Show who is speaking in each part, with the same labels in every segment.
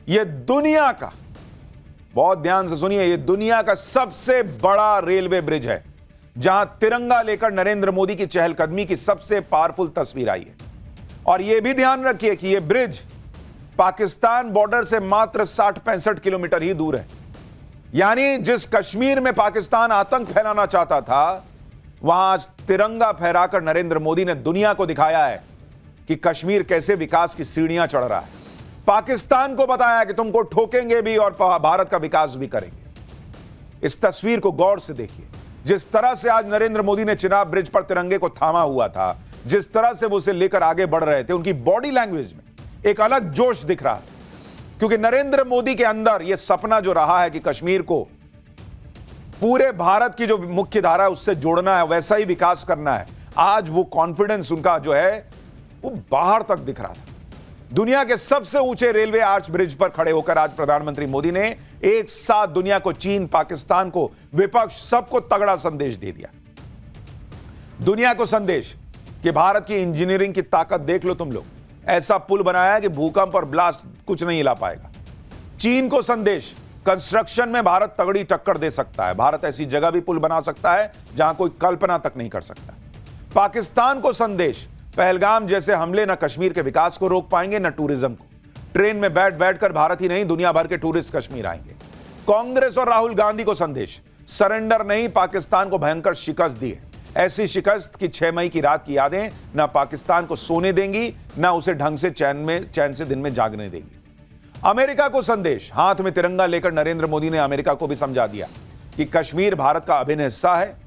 Speaker 1: यह दुनिया का, बहुत ध्यान से सुनिए, यह दुनिया का सबसे बड़ा रेलवे ब्रिज है जहां तिरंगा लेकर नरेंद्र मोदी की चहलकदमी की सबसे पावरफुल तस्वीर आई है। और यह भी ध्यान रखिए कि यह ब्रिज पाकिस्तान बॉर्डर से मात्र 60-65 किलोमीटर ही दूर है। यानी जिस कश्मीर में पाकिस्तान आतंक फैलाना चाहता था, वहां आज तिरंगा फहराकर नरेंद्र मोदी ने दुनिया को दिखाया है कि कश्मीर कैसे विकास की सीढ़ियां चढ़ रहा है। पाकिस्तान को बताया कि तुमको ठोकेंगे भी और भारत का विकास भी करेंगे। इस तस्वीर को गौर से देखिए। जिस तरह से आज नरेंद्र मोदी ने चिनाब ब्रिज पर तिरंगे को थामा हुआ था, जिस तरह से वो उसे लेकर आगे बढ़ रहे थे, उनकी बॉडी लैंग्वेज में एक अलग जोश दिख रहा था। क्योंकि नरेंद्र मोदी के अंदर यह सपना जो रहा है कि कश्मीर को पूरे भारत की जो मुख्य धारा है उससे जोड़ना है, वैसा ही विकास करना है, आज वो कॉन्फिडेंस उनका जो है वो बाहर तक दिख रहा था। दुनिया के सबसे ऊंचे रेलवे आर्च ब्रिज पर खड़े होकर आज प्रधानमंत्री मोदी ने एक साथ दुनिया को, चीन, पाकिस्तान को, विपक्ष, सबको तगड़ा संदेश दे दिया। दुनिया को संदेश कि भारत की इंजीनियरिंग की ताकत देख लो तुम लोग, ऐसा पुल बनाया है कि भूकंप और ब्लास्ट कुछ नहीं हिला पाएगा। चीन को संदेश, कंस्ट्रक्शन में भारत तगड़ी टक्कर दे सकता है, भारत ऐसी जगह भी पुल बना सकता है जहां कोई कल्पना तक नहीं कर सकता। पाकिस्तान को संदेश, पहलगाम जैसे हमले न कश्मीर के विकास को रोक पाएंगे न टूरिज्म को। ट्रेन में बैठ बैठकर भारत ही नहीं दुनिया भर के टूरिस्ट कश्मीर आएंगे। कांग्रेस और राहुल गांधी को संदेश, सरेंडर नहीं, पाकिस्तान को भयंकर शिकस्त दी है। ऐसी शिकस्त की 6 मई की रात की यादें न पाकिस्तान को सोने देंगी, न उसे ढंग से चैन से दिन में जागने देंगी। अमेरिका को संदेश, हाथ में तिरंगा लेकर नरेंद्र मोदी ने अमेरिका को भी समझा दिया कि कश्मीर भारत का अभिन्न हिस्सा है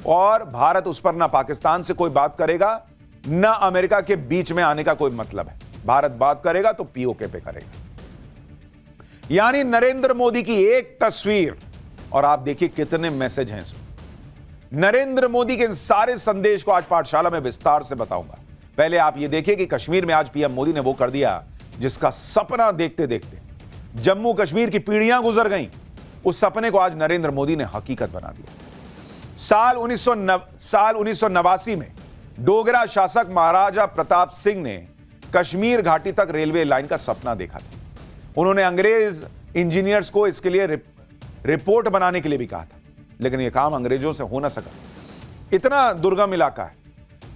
Speaker 1: और भारत उस पर न पाकिस्तान से कोई बात करेगा न अमेरिका के बीच में आने का कोई मतलब है। भारत बात करेगा तो पीओके पे करेगा। यानी नरेंद्र मोदी की एक तस्वीर और आप देखिए कितने मैसेज हैं इसमें। नरेंद्र मोदी के इन सारे संदेश को आज पाठशाला में विस्तार से बताऊंगा। पहले आप ये देखिए कि कश्मीर में आज पीएम मोदी ने वो कर दिया जिसका सपना देखते देखते जम्मू कश्मीर की पीढ़ियां गुजर गईं, उस सपने को आज नरेंद्र मोदी ने हकीकत बना दिया। साल 1989 में डोगरा शासक महाराजा प्रताप सिंह ने कश्मीर घाटी तक रेलवे लाइन का सपना देखा था। उन्होंने अंग्रेज इंजीनियर्स को इसके लिए रिपोर्ट बनाने के लिए भी कहा था, लेकिन यह काम अंग्रेजों से हो ना सका, इतना दुर्गम इलाका है।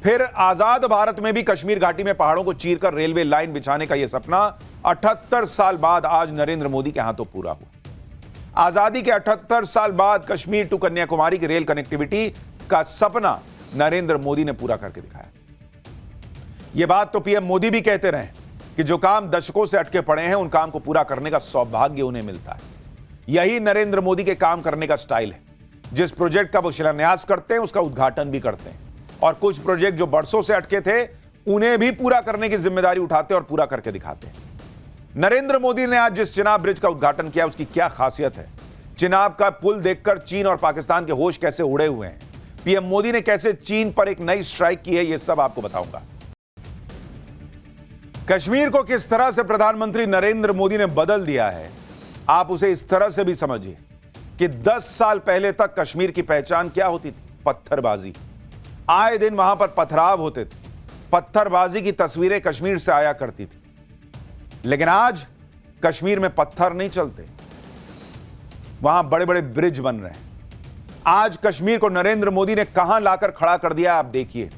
Speaker 1: फिर आजाद भारत में भी कश्मीर घाटी में पहाड़ों को चीरकर रेलवे लाइन बिछाने का यह सपना 78 साल बाद आज नरेंद्र मोदी के हाथों पूरा हुआ। आजादी के 78 साल बाद कश्मीर टू कन्याकुमारी की रेल कनेक्टिविटी का सपना नरेंद्र मोदी ने पूरा करके दिखाया। यह बात तो पीएम मोदी भी कहते रहे कि जो काम दशकों से अटके पड़े हैं उन काम को पूरा करने का सौभाग्य उन्हें मिलता है। यही नरेंद्र मोदी के काम करने का स्टाइल है। जिस प्रोजेक्ट का वो शिलान्यास करते हैं उसका उद्घाटन भी करते हैं, और कुछ प्रोजेक्ट जो बरसों से अटके थे उन्हें भी पूरा करने की जिम्मेदारी उठाते और पूरा करके दिखाते हैं। नरेंद्र मोदी ने आज जिस चिनाब ब्रिज का उद्घाटन किया उसकी क्या खासियत है, चिनाब का पुल देखकर चीन और पाकिस्तान के होश कैसे उड़े हुए हैं, पीएम मोदी ने कैसे चीन पर एक नई स्ट्राइक की है, यह सब आपको बताऊंगा। कश्मीर को किस तरह से प्रधानमंत्री नरेंद्र मोदी ने बदल दिया है, आप उसे इस तरह से भी समझिए कि 10 साल पहले तक कश्मीर की पहचान क्या होती थी? पत्थरबाजी। आए दिन वहां पर पथराव होते थे, पत्थरबाजी की तस्वीरें कश्मीर से आया करती थी। लेकिन आज कश्मीर में पत्थर नहीं चलते, वहां बड़े बड़े ब्रिज बन रहे हैं। आज कश्मीर को नरेंद्र मोदी ने कहां लाकर खड़ा कर दिया, आप देखिए।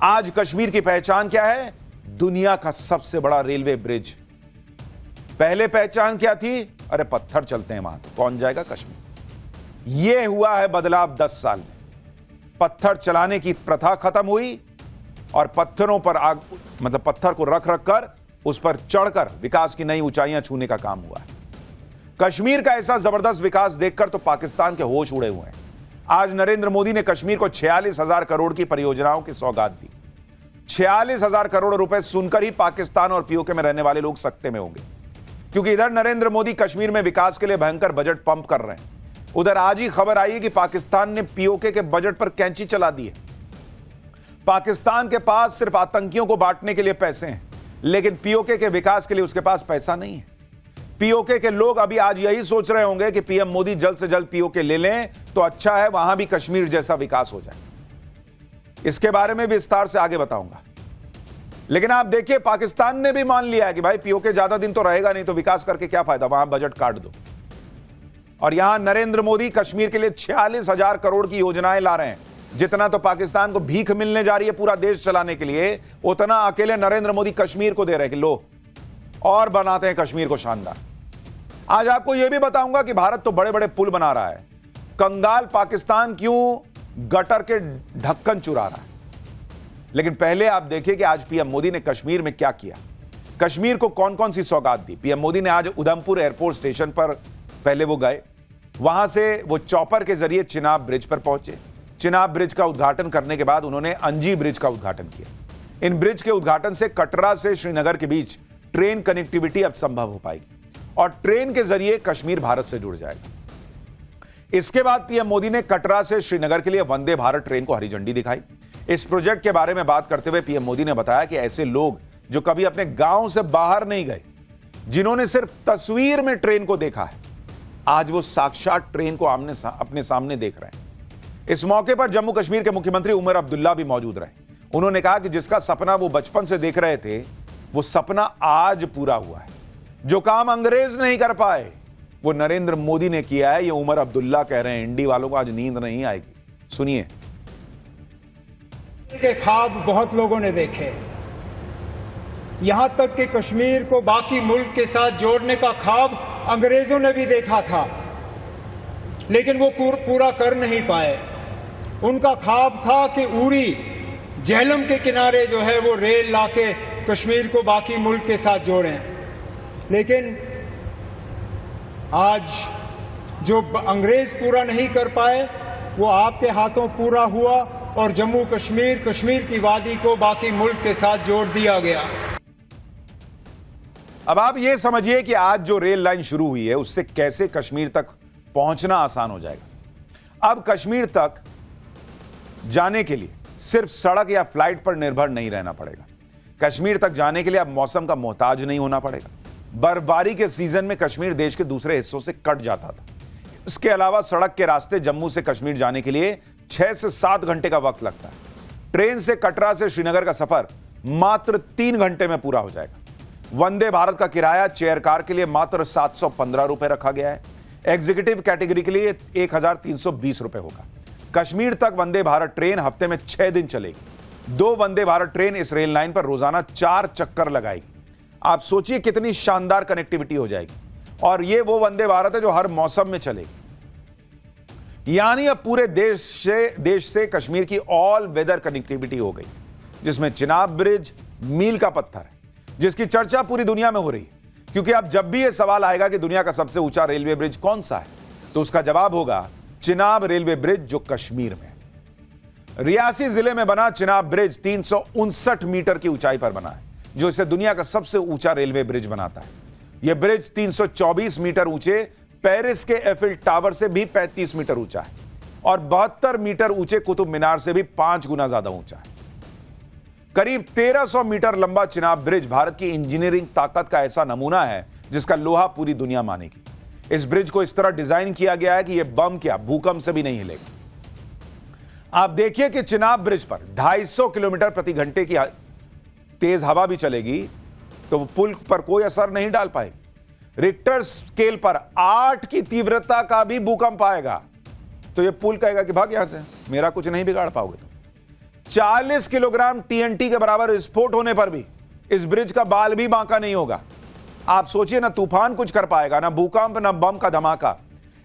Speaker 1: आज कश्मीर की पहचान क्या है? दुनिया का सबसे बड़ा रेलवे ब्रिज। पहले पहचान क्या थी? अरे पत्थर चलते हैं वहां, तो कौन जाएगा कश्मीर। यह हुआ है बदलाव 10 साल में। पत्थर चलाने की प्रथा खत्म हुई और पत्थरों पर पत्थर को रख कर उस पर चढ़कर विकास की नई ऊंचाइयां छूने का काम हुआ है। कश्मीर का ऐसा जबरदस्त विकास देखकर तो पाकिस्तान के होश उड़े हुए हैं। आज नरेंद्र मोदी ने कश्मीर को 46,000 करोड़ की परियोजनाओं की सौगात दी। 46,000 करोड़ रुपए सुनकर ही पाकिस्तान और पीओके में रहने वाले लोग सकते में होंगे, क्योंकि इधर नरेंद्र मोदी कश्मीर में विकास के लिए भयंकर बजट पंप कर रहे हैं, उधर आज ही खबर आई है कि पाकिस्तान ने पीओके के बजट पर कैंची चला दी है। पाकिस्तान के पास सिर्फ आतंकियों को बांटने के लिए पैसे हैं, लेकिन पीओके के विकास के लिए उसके पास पैसा नहीं है। पीओके के लोग अभी आज यही सोच रहे होंगे कि पीएम मोदी जल्द से जल्द पीओके ले लें तो अच्छा है, वहां भी कश्मीर जैसा विकास हो जाए। इसके बारे में विस्तार से आगे बताऊंगा। लेकिन आप देखिए पाकिस्तान ने भी मान लिया है कि भाई पीओके ज्यादा दिन तो रहेगा नहीं, तो विकास करके क्या फायदा, वहां बजट काट दो। और यहां नरेंद्र मोदी कश्मीर के लिए 46,000 करोड़ की योजनाएं ला रहे हैं। जितना तो पाकिस्तान को भीख मिलने जा रही है पूरा देश चलाने के लिए, उतना अकेले नरेंद्र मोदी कश्मीर को दे रहे हैं कि लो और बनाते हैं कश्मीर को शानदार। आज आपको यह भी बताऊंगा कि भारत तो बड़े बड़े पुल बना रहा है, कंगाल पाकिस्तान क्यों गटर के ढक्कन चुरा रहा है। लेकिन पहले आप देखिए कि आज पीएम मोदी ने कश्मीर में क्या किया, कश्मीर को कौन कौन सी सौगात दी। पीएम मोदी ने आज उधमपुर एयरपोर्ट स्टेशन पर पहले वो गए, वहां से वो चॉपर के जरिए चिनाब ब्रिज पर पहुंचे। चिनाब ब्रिज का उद्घाटन करने के बाद उन्होंने अंजी ब्रिज का उद्घाटन किया। इन ब्रिज के उद्घाटन से कटरा से श्रीनगर के बीच ट्रेन कनेक्टिविटी अब संभव हो पाएगी और ट्रेन के जरिए कश्मीर भारत से जुड़ जाएगा। इसके बाद पीएम मोदी ने कटरा से श्रीनगर के लिए वंदे भारत ट्रेन को हरी झंडी दिखाई। इस प्रोजेक्ट के बारे में बात करते हुए पीएम मोदी ने बताया कि ऐसे लोग जो कभी अपने गांव से बाहर नहीं गए, जिन्होंने सिर्फ तस्वीर में ट्रेन को देखा है, आज वो साक्षात ट्रेन को अपने सामने देख रहे हैं। इस मौके पर जम्मू कश्मीर के मुख्यमंत्री उमर अब्दुल्ला भी मौजूद रहे। उन्होंने कहा कि जिसका सपना वो बचपन से देख रहे थे, वो सपना आज पूरा हुआ है। जो काम अंग्रेज नहीं कर पाए वो नरेंद्र मोदी ने किया है, ये उमर अब्दुल्ला कह रहे हैं। इंडी वालों को आज नींद नहीं आएगी, सुनिए।
Speaker 2: के ख्वाब बहुत लोगों ने देखे, यहां तक कि कश्मीर को बाकी मुल्क के साथ जोड़ने का ख्वाब अंग्रेजों ने भी देखा था, लेकिन वो पूरा कर नहीं पाए। उनका ख्वाब था कि उरी झेलम के किनारे जो है वो रेल लाके कश्मीर को बाकी मुल्क के साथ जोड़ें। लेकिन आज जो अंग्रेज पूरा नहीं कर पाए वो आपके हाथों पूरा हुआ और जम्मू कश्मीर, कश्मीर की वादी को बाकी मुल्क के साथ जोड़ दिया गया।
Speaker 1: अब आप ये समझिए कि आज जो रेल लाइन शुरू हुई है उससे कैसे कश्मीर तक पहुंचना आसान हो जाएगा। अब कश्मीर तक जाने के लिए सिर्फ सड़क या फ्लाइट पर निर्भर नहीं रहना पड़ेगा। कश्मीर तक जाने के लिए अब मौसम का मोहताज नहीं होना पड़ेगा। बर्फबारी के सीजन में कश्मीर देश के दूसरे हिस्सों से कट जाता था। इसके अलावा सड़क के रास्ते जम्मू से कश्मीर जाने के लिए 6 से 7 घंटे का वक्त लगता है। ट्रेन से कटरा से श्रीनगर का सफर मात्र 3 घंटे में पूरा हो जाएगा। वंदे भारत का किराया चेयर कार के लिए मात्र 715 रुपए रखा गया है। एग्जीक्यूटिव कैटेगरी के लिए 1320 रुपए होगा। कश्मीर तक वंदे भारत ट्रेन हफ्ते में 6 दिन चलेगी। 2 वंदे भारत ट्रेन इस रेल लाइन पर रोजाना 4 चक्कर लगाएगी। आप सोचिए कितनी शानदार कनेक्टिविटी हो जाएगी। और यह वो वंदे भारत है जो हर मौसम में चलेगी। यानी अब पूरे देश से कश्मीर की ऑल वेदर कनेक्टिविटी हो गई, जिसमें चिनाब ब्रिज मील का पत्थर है, जिसकी चर्चा पूरी दुनिया में हो रही है। क्योंकि अब जब भी यह सवाल आएगा कि दुनिया का सबसे ऊंचा रेलवे ब्रिज कौन सा है, तो उसका जवाब होगा चिनाब रेलवे ब्रिज, जो कश्मीर में। रियासी जिले में बना चिनाब ब्रिज 359 मीटर की ऊंचाई पर बना है, जो इसे दुनिया का सबसे ऊंचा रेलवे ब्रिज बनाता है। यह ब्रिज 324 मीटर ऊंचे पेरिस के एफिल टावर से भी 35 मीटर ऊंचा है और 72 मीटर ऊंचे कुतुब मीनार से भी 5 गुना ज्यादा ऊंचा है। करीब 1300 मीटर लंबा चिनाब ब्रिज भारत की इंजीनियरिंग ताकत का ऐसा नमूना है जिसका लोहा पूरी दुनिया मानेगी। इस ब्रिज को इस तरह डिजाइन किया गया है कि यह बम क्या भूकंप से भी नहीं हिलेगा। आप देखिए कि चिनाब ब्रिज पर 250 किलोमीटर प्रति घंटे की तेज हवा भी चलेगी तो वो पुल पर कोई असर नहीं डाल पाएगी। रिक्टर स्केल पर 8 की तीव्रता का भी भूकंप आएगा तो ये पुल कहेगा कि भाग यहां से, मेरा कुछ नहीं बिगाड़ पाओगे तुम। 40 किलोग्राम टीएनटी के बराबर विस्फोट होने पर भी इस ब्रिज का बाल भी बांका नहीं होगा। आप सोचिए, ना तूफान कुछ कर पाएगा, ना भूकंप, ना बम का धमाका।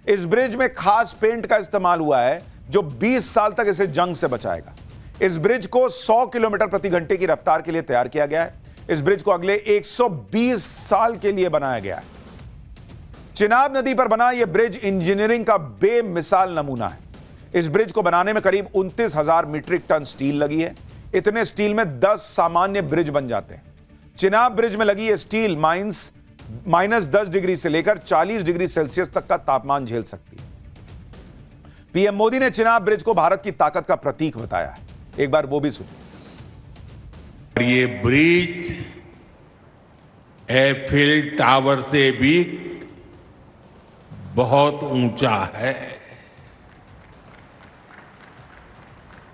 Speaker 1: इस ब्रिज में खास पेंट का इस्तेमाल हुआ है जो 20 साल तक इसे जंग से बचाएगा। इस ब्रिज को 100 किलोमीटर प्रति घंटे की रफ्तार के लिए तैयार किया गया है। इस ब्रिज को अगले 120 साल के लिए बनाया गया है। चिनाब नदी पर बना यह ब्रिज इंजीनियरिंग का बेमिसाल नमूना है। इस ब्रिज को बनाने में करीब 29,000 मीट्रिक टन स्टील लगी है। इतने स्टील में 10 सामान्य ब्रिज बन जाते हैं। चिनाब ब्रिज में लगी यह स्टील -10 डिग्री से लेकर 40 डिग्री सेल्सियस तक का तापमान झेल सकती है। पीएम मोदी ने चिनाब ब्रिज को भारत की ताकत का प्रतीक बताया है। एक बार वो भी सुनिए।
Speaker 3: ये ब्रिज एफिल टावर से भी बहुत ऊंचा है।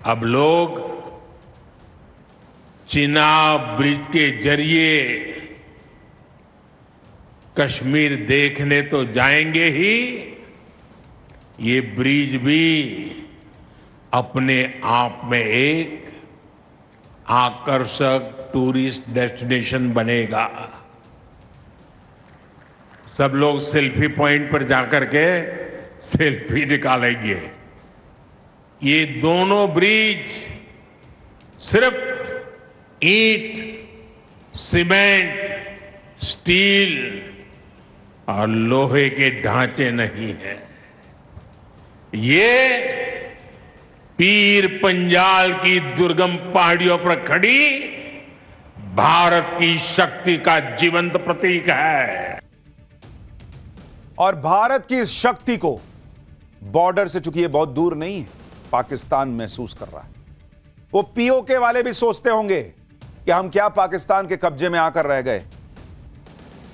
Speaker 3: अब लोग चिनाब ब्रिज के जरिए कश्मीर देखने तो जाएंगे ही, ये ब्रिज भी अपने आप में एक आकर्षक टूरिस्ट डेस्टिनेशन बनेगा। सब लोग सेल्फी पॉइंट पर जाकर के सेल्फी निकालेंगे। ये दोनों ब्रिज सिर्फ ईंट, सीमेंट, स्टील और लोहे के ढांचे नहीं है, ये पीर पंजाल की दुर्गम पहाड़ियों पर खड़ी भारत की शक्ति का जीवंत प्रतीक है।
Speaker 1: और भारत की इस शक्ति को बॉर्डर से, चूंकि ये बहुत दूर नहीं है, पाकिस्तान महसूस कर रहा है। वो पीओके वाले भी सोचते होंगे कि हम क्या पाकिस्तान के कब्जे में आकर रह गए,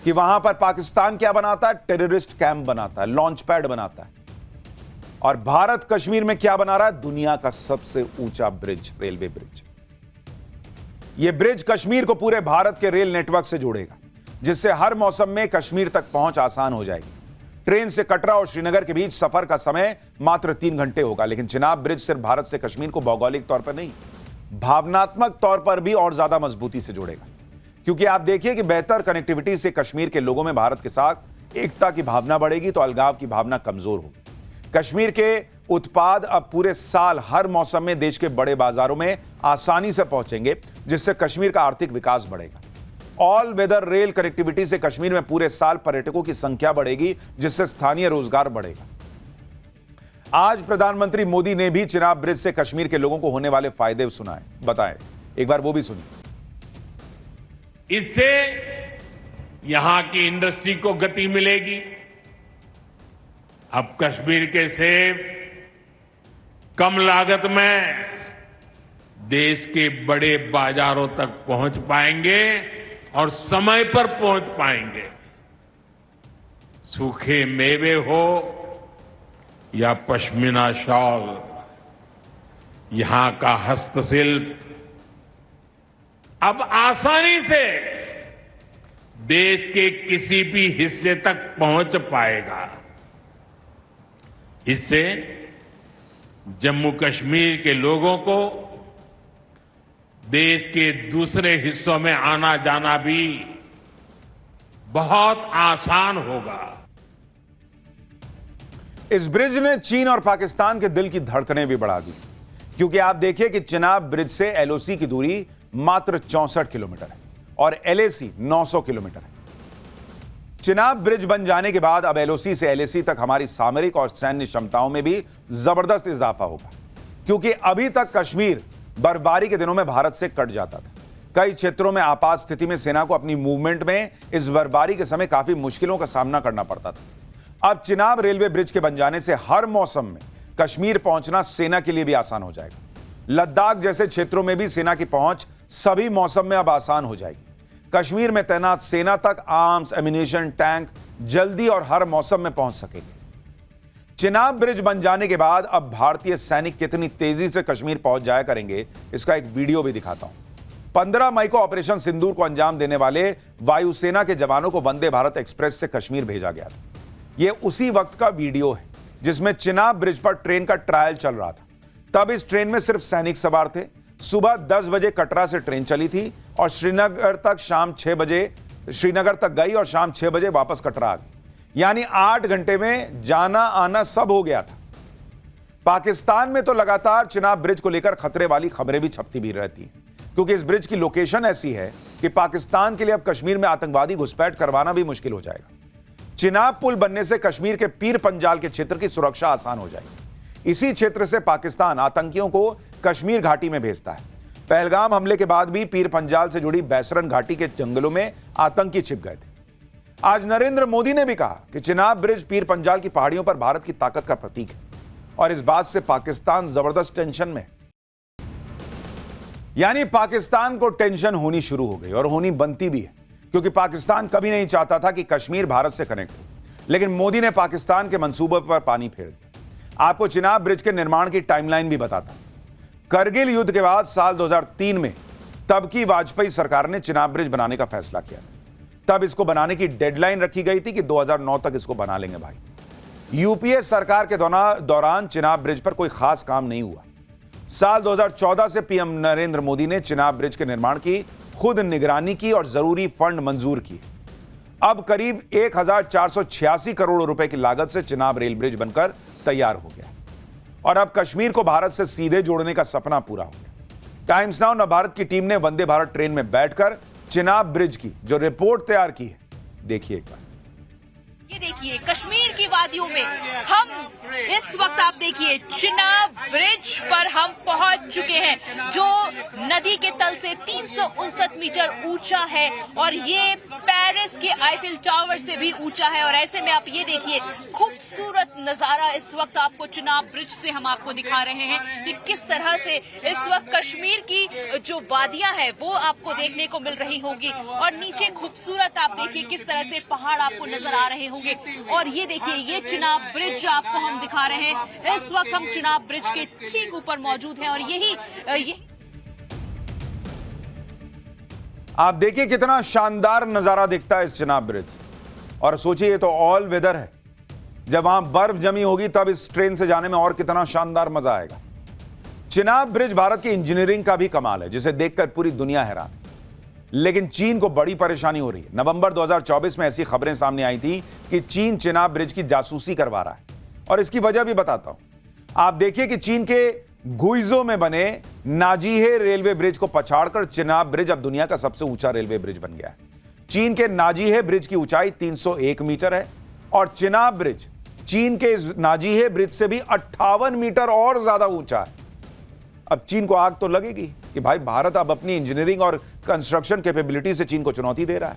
Speaker 1: कि वहां पर पाकिस्तान क्या बनाता है, टेररिस्ट कैंप बनाता है, लॉन्च पैड बनाता है। और भारत कश्मीर में क्या बना रहा है, दुनिया का सबसे ऊंचा ब्रिज, रेलवे ब्रिज। यह ब्रिज कश्मीर को पूरे भारत के रेल नेटवर्क से जोड़ेगा, जिससे हर मौसम में कश्मीर तक पहुंच आसान हो जाएगी। ट्रेन से कटरा और श्रीनगर के बीच सफर का समय मात्र 3 घंटे होगा। लेकिन चिनाब ब्रिज सिर्फ भारत से कश्मीर को भौगोलिक तौर पर नहीं, भावनात्मक तौर पर भी और ज्यादा मजबूती से जोड़ेगा। क्योंकि आप देखिए कि बेहतर कनेक्टिविटी से कश्मीर के लोगों में भारत के साथ एकता की भावना बढ़ेगी, तो अलगाव की भावना कमजोर होगी। कश्मीर के उत्पाद अब पूरे साल हर मौसम में देश के बड़े बाजारों में आसानी से पहुंचेंगे, जिससे कश्मीर का आर्थिक विकास बढ़ेगा। ऑल वेदर रेल कनेक्टिविटी से कश्मीर में पूरे साल पर्यटकों की संख्या बढ़ेगी, जिससे स्थानीय रोजगार बढ़ेगा। आज प्रधानमंत्री मोदी ने भी चिनाब ब्रिज से कश्मीर के लोगों को होने वाले फायदे सुनाए, बताएं, एक बार वो भी सुनिए।
Speaker 3: इससे यहां की इंडस्ट्री को गति मिलेगी। अब कश्मीर के सेब कम लागत में देश के बड़े बाजारों तक पहुंच पाएंगे और समय पर पहुंच पाएंगे। सूखे मेवे हो या पश्मीना शॉल, यहां का हस्तशिल्प अब आसानी से देश के किसी भी हिस्से तक पहुंच पाएगा। इससे जम्मू कश्मीर के लोगों को देश के दूसरे हिस्सों में आना जाना भी बहुत आसान होगा।
Speaker 1: इस ब्रिज ने चीन और पाकिस्तान के दिल की धड़कनें भी बढ़ा दी, क्योंकि आप देखिए कि चिनाब ब्रिज से एलओसी की दूरी मात्र 64 किलोमीटर है और एलएसी 900 किलोमीटर है। चिनाब ब्रिज बन जाने के बाद अब एलओसी से एलएसी तक हमारी सामरिक और सैन्य क्षमताओं में भी जबरदस्त इजाफा होगा, क्योंकि अभी तक कश्मीर बर्फबारी के दिनों में भारत से कट जाता था। कई क्षेत्रों में आपात स्थिति में सेना को अपनी मूवमेंट में इस बर्फबारी के समय काफी मुश्किलों का सामना करना पड़ता था। अब चिनाब रेलवे ब्रिज के बन जाने से हर मौसम में कश्मीर पहुंचना सेना के लिए भी आसान हो जाएगा। लद्दाख जैसे क्षेत्रों में भी सेना की पहुंच सभी मौसम में अब आसान हो जाएगी। कश्मीर में तैनात सेना तक आर्म्स, एमिनेशन, टैंक जल्दी और हर मौसम में पहुंच सकेंगे। चिनाब ब्रिज बन जाने के बाद अब भारतीय सैनिक कितनी तेजी से कश्मीर पहुंच जाया करेंगे, इसका एक वीडियो भी दिखाता हूं। 15 मई को ऑपरेशन सिंदूर को अंजाम देने वाले वायुसेना के जवानों को वंदे भारत एक्सप्रेस से कश्मीर भेजा गया था। यह उसी वक्त का वीडियो है जिसमें चिनाब ब्रिज पर ट्रेन का ट्रायल चल रहा था। तब इस ट्रेन में सिर्फ सैनिक सवार थे। सुबह 10 बजे कटरा से ट्रेन चली थी और श्रीनगर तक गई और शाम 6 बजे वापस कटरा आ गई। यानी 8 घंटे में जाना आना सब हो गया था। पाकिस्तान में तो लगातार चिनाब ब्रिज को लेकर खतरे वाली खबरें भी छपती भी रहती हैं, क्योंकि इस ब्रिज की लोकेशन ऐसी है कि पाकिस्तान के लिए अब कश्मीर में आतंकवादी घुसपैठ करवाना भी मुश्किल हो जाएगा। चिनाब पुल बनने से कश्मीर के पीर पंजाल के क्षेत्र की सुरक्षा आसान हो जाएगी। इसी क्षेत्र से पाकिस्तान आतंकियों को कश्मीर घाटी में भेजता है। पहलगाम हमले के बाद भी पीर पंजाल से जुड़ी बैसरन घाटी के जंगलों में आतंकी छिप गए थे। आज नरेंद्र मोदी ने भी कहा कि चिनाब ब्रिज पीर पंजाल की पहाड़ियों पर भारत की ताकत का प्रतीक है और इस बात से पाकिस्तान जबरदस्त टेंशन में है। यानी पाकिस्तान को टेंशन होनी शुरू हो गई और होनी बनती भी है, क्योंकि पाकिस्तान कभी नहीं चाहता था कि कश्मीर भारत से कनेक्ट हो। लेकिन मोदी ने पाकिस्तान के मंसूबे पर पानी फेर दिया। आपको चिनाब ब्रिज के निर्माण की टाइमलाइन भी बताता हूं। करगिल युद्ध के बाद साल 2003 में तब की वाजपेयी सरकार ने चिनाब ब्रिज बनाने का फैसला किया। तब इसको बनाने की डेडलाइन रखी गई थी कि 2009 तक इसको बना लेंगे भाई। यूपीए सरकार के दौरान चिनाब ब्रिज पर कोई खास काम नहीं हुआ। साल 2014 से पीएम नरेंद्र मोदी ने चिनाब ब्रिज के निर्माण की खुद निगरानी की और जरूरी फंड मंजूर किए। अब करीब 1486 करोड़ रुपए की लागत से चिनाब रेल ब्रिज बनकर तैयार हो गया और अब कश्मीर को भारत से सीधे जोड़ने का सपना पूरा हो गया। टाइम्स नाउ भारत की टीम ने वंदे भारत ट्रेन में बैठकर चिनाब ब्रिज की जो रिपोर्ट तैयार की है, देखिए एक बार।
Speaker 4: ये देखिए कश्मीर की वादियों में हम इस वक्त आप देखिए चिनाब ब्रिज पर हम पहुंच चुके हैं जो नदी के तल से 359 मीटर ऊंचा है और ये पेरिस के आईफिल टावर से भी ऊंचा है। और ऐसे में आप ये देखिए खूबसूरत नजारा इस वक्त आपको चिनाब ब्रिज से हम आपको दिखा रहे हैं कि किस तरह से इस वक्त कश्मीर की जो वादियां हैं वो आपको देखने को मिल रही होगी और नीचे खूबसूरत आप देखिए किस तरह से पहाड़ आपको नजर आ रहे होंगे। और ये देखिए ये चिनाब ब्रिज आपको हम दिखा रहे हैं। इस वक्त हम चिनाब ब्रिज के ठीक ऊपर मौजूद हैं और यही
Speaker 1: आप देखिए कितना शानदार नजारा दिखता है इस चिनाब ब्रिज। और सोचिए ये तो ऑल वेदर है, जब वहां बर्फ जमी होगी तब इस ट्रेन से जाने में और कितना शानदार मजा आएगा। चिनाब ब्रिज भारत की इंजीनियरिंग का भी कमाल है जिसे देखकर पूरी दुनिया हैरान। लेकिन चीन को बड़ी परेशानी हो रही है। नवंबर 2024 में ऐसी खबरें सामने आई थी कि चीन चिनाब ब्रिज की जासूसी करवा रहा है और इसकी वजह भी बताता हूं। आप देखिए कि चीन के गुइजो में बने नाजीहे रेलवे ब्रिज को पछाड़कर चिनाब ब्रिज अब दुनिया का सबसे ऊंचा रेलवे ब्रिज बन गया है। चीन के नाजीहे ब्रिज की ऊंचाई 301 मीटर है और चिनाब ब्रिज चीन के इस नाजीहे ब्रिज से भी 58 मीटर और ज्यादा ऊंचा है। अब चीन को आग तो लगेगी कि भाई भारत अब अपनी इंजीनियरिंग और कंस्ट्रक्शन कैपेबिलिटी से चीन को चुनौती दे रहा है,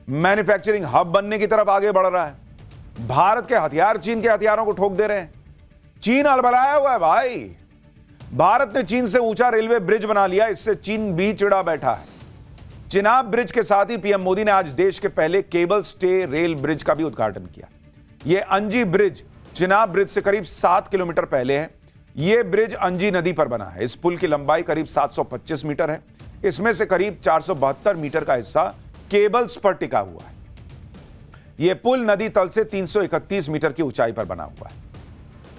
Speaker 1: मैन्युफैक्चरिंग हब बनने की तरफ आगे बढ़ रहा है। भारत के हथियार चीन के हथियारों को ठोक दे रहे हैं। चीन अलबलाया हुआ है भाई। भारत ने चीन से ऊंचा रेलवे ब्रिज बना लिया, इससे चीन भी चिढ़ा बैठा है। चिनाब ब्रिज के साथ ही पीएम मोदी ने आज देश के पहले केबल स्टे रेल ब्रिज का भी उद्घाटन किया। यह अंजी ब्रिज चिनाब ब्रिज से करीब 7 किलोमीटर पहले है। यह ब्रिज अंजी नदी पर बना है। इस पुल की लंबाई करीब 725 मीटर है। इसमें से करीब 472 मीटर का हिस्सा केबल्स पर टिका हुआ है। यह पुल नदी तल से 331 मीटर की ऊंचाई पर बना हुआ है।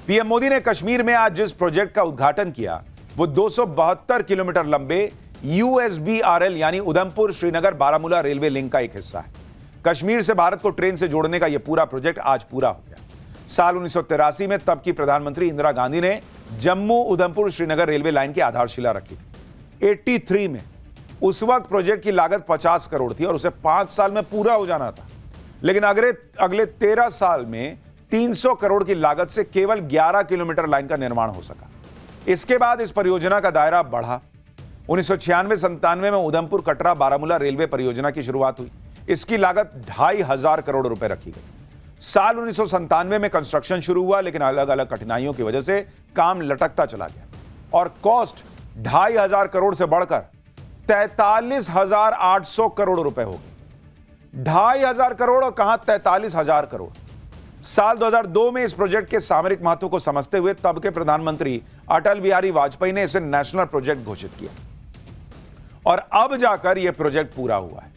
Speaker 1: पीएम मोदी ने कश्मीर में आज जिस प्रोजेक्ट का उद्घाटन किया वो 272 किलोमीटर लंबे USBRL यानी उधमपुर श्रीनगर बारामूला रेलवे लिंक का एक हिस्सा है। कश्मीर से भारत को ट्रेन से जोड़ने का यह पूरा प्रोजेक्ट आज पूरा हो गया। साल 1983 में तब की प्रधानमंत्री इंदिरा गांधी ने जम्मू उधमपुर श्रीनगर रेलवे लाइन की आधारशिला रखी थी 83 में। उस वक्त प्रोजेक्ट की लागत 50 करोड़ थी और उसे 5 साल में पूरा हो जाना था। लेकिन अगले 13 साल में 300 करोड़ की लागत से केवल 11 किलोमीटर लाइन का निर्माण हो सका। इसके बाद इस परियोजना का दायरा बढ़ा। 1996-97 में उधमपुर कटरा बारामूला रेलवे परियोजना की शुरुआत हुई। इसकी लागत 2,500 करोड़ रुपए रखी गई। साल 1997 में कंस्ट्रक्शन शुरू हुआ, लेकिन अलग अलग कठिनाइयों की वजह से काम लटकता चला गया और कॉस्ट 2,500 करोड़ से बढ़कर 43,800 करोड़ रुपए हो गई। 2,500 करोड़ और कहां 43,000 करोड़। साल 2002 में इस प्रोजेक्ट के सामरिक महत्व को समझते हुए तब के प्रधानमंत्री अटल बिहारी वाजपेयी ने इसे नेशनल प्रोजेक्ट घोषित किया और अब जाकर यह प्रोजेक्ट पूरा हुआ है।